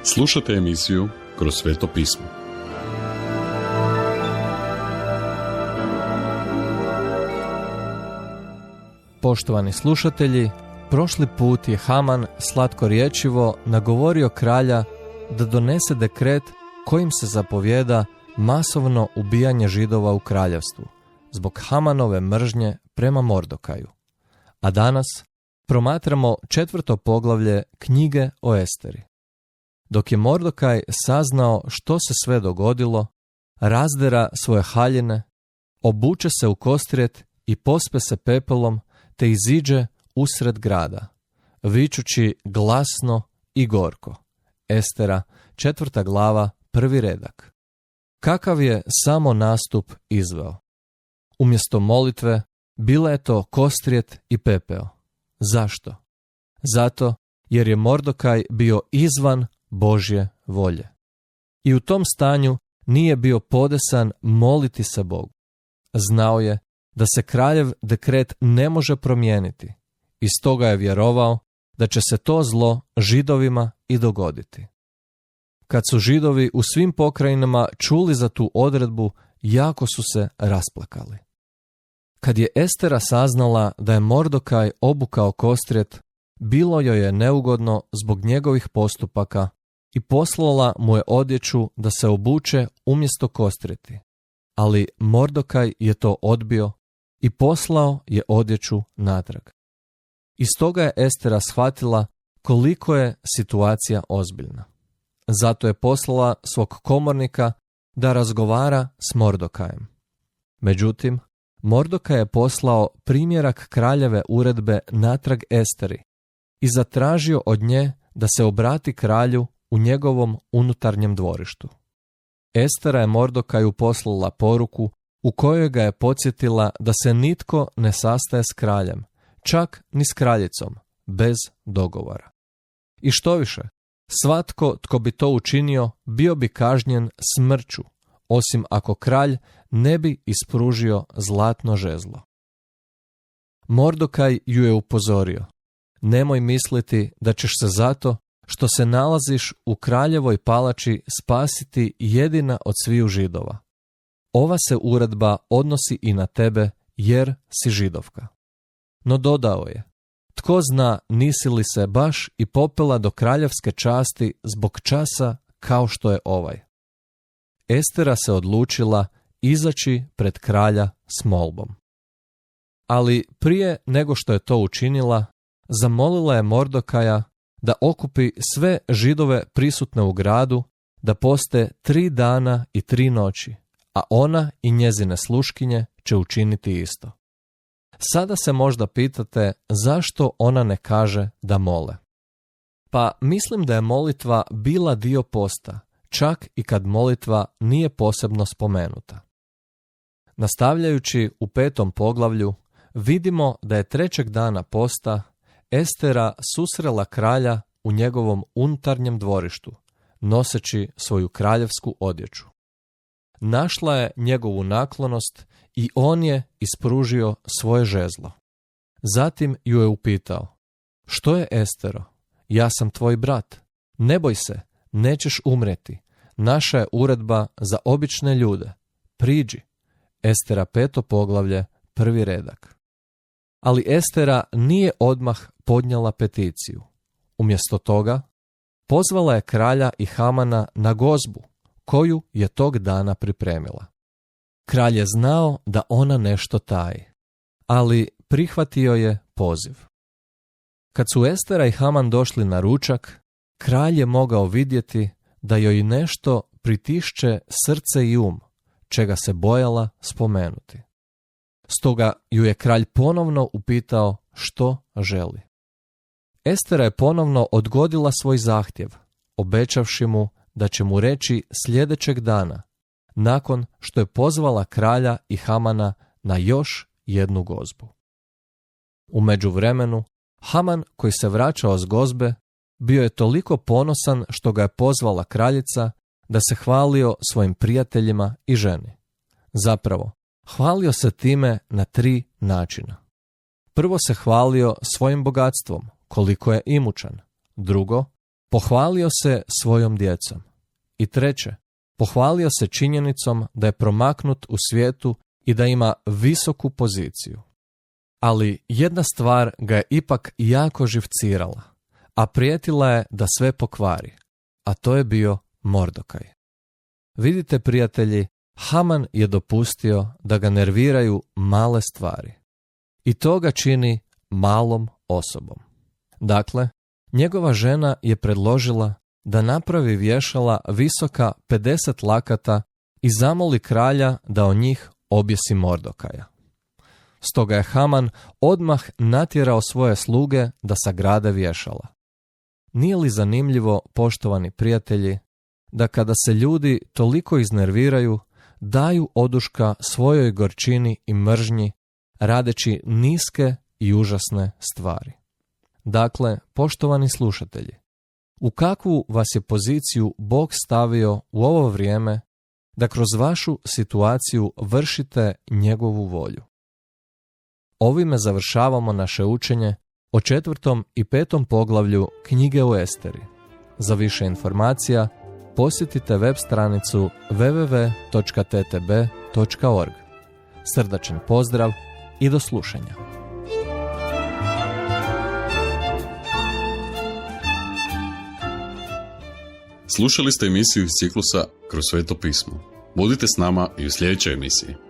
Slušate emisiju Kroz sveto pismo. Poštovani slušatelji, prošli put je Haman slatkorječivo nagovorio kralja da donese dekret kojim se zapovijeda masovno ubijanje Židova u kraljevstvu zbog Hamanove mržnje prema Mordokaju. A danas promatramo 4. poglavlje knjige o Esteri. Dok je Mordokaj saznao što se sve dogodilo, razdera svoje haljine, obuče se u kostrijet i pospe se pepelom, te iziđe usred grada, vičući glasno i gorko. Estera, 4. glava, 1. redak. Kakav je samo nastup izveo? Umjesto molitve, bila je to kostrijet i pepeo. Zašto? Zato jer je Mordokaj bio izvan Božje volje. I u tom stanju nije bio podesan moliti se Bogu. Znao je da se kraljev dekret ne može promijeniti i stoga je vjerovao da će se to zlo Židovima i dogoditi. Kad su Židovi u svim pokrajinama čuli za tu odredbu, jako su se rasplakali. Kad je Estera saznala da je Mordokaj obukao kostrijet, bilo joj je neugodno zbog njegovih postupaka i poslala mu je odjeću da se obuče umjesto kostrijeti. Ali Mordokaj je to odbio i poslao je odjeću natrag. Iz toga je Estera shvatila koliko je situacija ozbiljna. Zato je poslala svog komornika da razgovara s Mordokajem. Međutim, Mordokaj je poslao primjerak kraljeve uredbe natrag Esteri i zatražio od nje da se obrati kralju u njegovom unutarnjem dvorištu. Estera je Mordokaju poslala poruku u kojoj ga je podsjetila da se nitko ne sastaje s kraljem, čak ni s kraljicom, bez dogovora. I štoviše, svatko tko bi to učinio bio bi kažnjen smrću, osim ako kralj ne bi ispružio zlatno žezlo. Mordokaj ju je upozorio: nemoj misliti da ćeš se zato što se nalaziš u kraljevoj palači spasiti jedina od sviju Židova. Ova se uredba odnosi i na tebe jer si Židovka. No dodao je: tko zna nisi li se baš i popela do kraljevske časti zbog časa kao što je ovaj. Estera se odlučila izaći pred kralja s molbom. Ali prije nego što je to učinila, zamolila je Mordokaja da okupi sve Židove prisutne u gradu, da poste 3 dana i 3 noći, a ona i njezine sluškinje će učiniti isto. Sada se možda pitate zašto ona ne kaže da mole. Pa mislim da je molitva bila dio posta, čak i kad molitva nije posebno spomenuta. Nastavljajući u 5. poglavlju, vidimo da je 3. dana posta Estera susrela kralja u njegovom unutarnjem dvorištu, noseći svoju kraljevsku odjeću. Našla je njegovu naklonost i on je ispružio svoje žezlo. Zatim ju je upitao: što je, Estero? Ja sam tvoj brat. Ne boj se, nećeš umreti. Naša je uredba za obične ljude. Priđi. Estera 5. poglavlje, 1. redak. Ali Estera nije odmah podnijela peticiju. Umjesto toga, pozvala je kralja i Hamana na gozbu, koju je tog dana pripremila. Kralj je znao da ona nešto taji, ali prihvatio je poziv. Kad su Estera i Haman došli na ručak, kralj je mogao vidjeti da joj nešto pritišće srce i čega se bojala spomenuti. Stoga ju je kralj ponovno upitao što želi. Estera je ponovno odgodila svoj zahtjev, obećavši mu da će mu reći sljedećeg dana, nakon što je pozvala kralja i Hamana na još jednu gozbu. U međuvremenu, Haman, koji se vraćao s gozbe, bio je toliko ponosan što ga je pozvala kraljica da se hvalio svojim prijateljima i ženi. Zapravo, hvalio se time na 3 načina. Prvo se hvalio svojim bogatstvom, koliko je imućan. Drugo, pohvalio se svojom djecom. I treće, pohvalio se činjenicom da je promaknut u svijetu i da ima visoku poziciju. Ali jedna stvar ga je ipak jako živcirala, a prijetila je da sve pokvari, a to je bio Mordokaj. Vidite, prijatelji, Haman je dopustio da ga nerviraju male stvari. I to ga čini malom osobom. Dakle, njegova žena je predložila da napravi vješala visoka 50 lakata i zamoli kralja da o njih objesi Mordokaja. Stoga je Haman odmah natjerao svoje sluge da sagrade vješala. Nije li zanimljivo, poštovani prijatelji, da kada se ljudi toliko iznerviraju, daju oduška svojoj gorčini i mržnji, radeći niske i užasne stvari. Dakle, poštovani slušatelji, u kakvu vas je poziciju Bog stavio u ovo vrijeme da kroz vašu situaciju vršite njegovu volju? Ovime završavamo naše učenje o 4. i 5. poglavlju knjige o Esteri. Za više informacija posjetite web stranicu www.ttb.org. Srdačan pozdrav i do slušanja. Slušali ste emisiju iz ciklusa Kroz sveto pismo. Budite s nama i u sljedećoj emisiji.